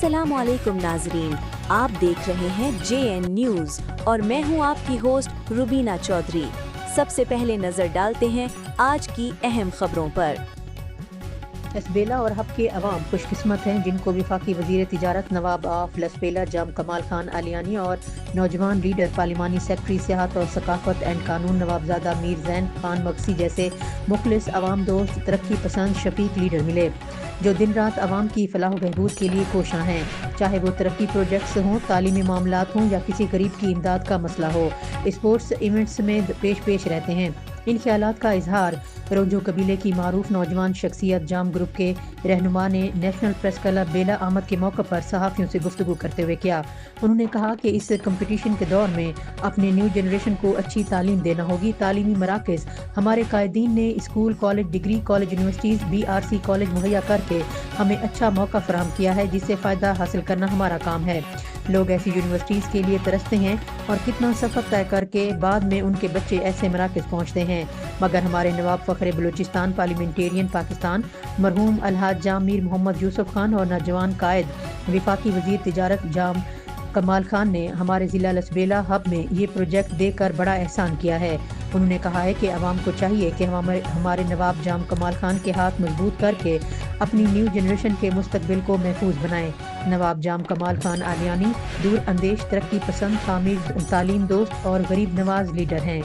अस्सलाम वालेकुम नाजरीन, आप देख रहे हैं JN न्यूज़ और मैं हूं आपकी होस्ट रुबीना चौधरी। सबसे पहले नजर डालते हैं आज की अहम खबरों पर। लसबेला और हब के अवाम खुशकिस्मत हैं जिनको वफाकी वज़ीर तिजारत नवाब आफ लसबेला जाम कमाल खान आलियानी और नौजवान लीडर पार्लिमानी सेक्रेटरी सियाहत और सकाफत एंड कानून नवाबजादा मीर जैन खान मक्सी जैसे मुखलिस अवाम दोस्त तरक्की पसंद शफीक लीडर मिले जो दिन रात अवाम की फलाह बहबूद के लिए कोशां हैं, चाहे वो तरक्की प्रोजेक्ट्स हों, तालीमी मामलात हों या किसी गरीब की इमदाद का मसला हो। स्पोर्ट्स इवेंट्स में पेश रहते हैं। इन ख्यालात का इजहार रोंजो कबीले की मारूफ नौजवान शख्सियत जाम ग्रुप के रहनुमा ने नेशनल प्रेस क्लब बेला आमद के मौके पर सहाफ़ियों से गुफ्तगू करते हुए किया। उन्होंने कहा कि इस कंपटीशन के दौर में अपने न्यू जनरेशन को अच्छी तालीम देना होगी। तालीमी मराकज़ हमारे कायदीन ने school, college, degree college, universities, BRC college मुहैया करके हमें अच्छा मौका फराहम किया है जिससे फ़ायदा हासिल करना हमारा काम है। लोग ऐसी यूनिवर्सिटीज़ के लिए तरसते हैं और कितना सफ़र तय करके बाद में उनके बच्चे ऐसे मराकज़ पहुँचते हैं, मगर हमारे नवाब फ़ख्र बलूचिस्तान पार्लियामेंटेरियन पाकिस्तान मरहूम अलहाज जाम मीर मोहम्मद यूसुफ खान और नौजवान कायद वफाकी वज़ीर तिजारत जाम कमाल खान ने हमारे ज़िला लसबेला हब में ये प्रोजेक्ट देकर बड़ा एहसान किया है। उन्होंने कहा है कि अवाम को चाहिए कि हमारे नवाब जाम कमाल खान के हाथ मजबूत करके अपनी न्यू जनरेशन के मुस्तकबिल को महफूज बनाएं। नवाब जाम कमाल खान आलियानी दूर अंदेश, तरक्की पसंद, तालीम दोस्त और गरीब नवाज लीडर हैं।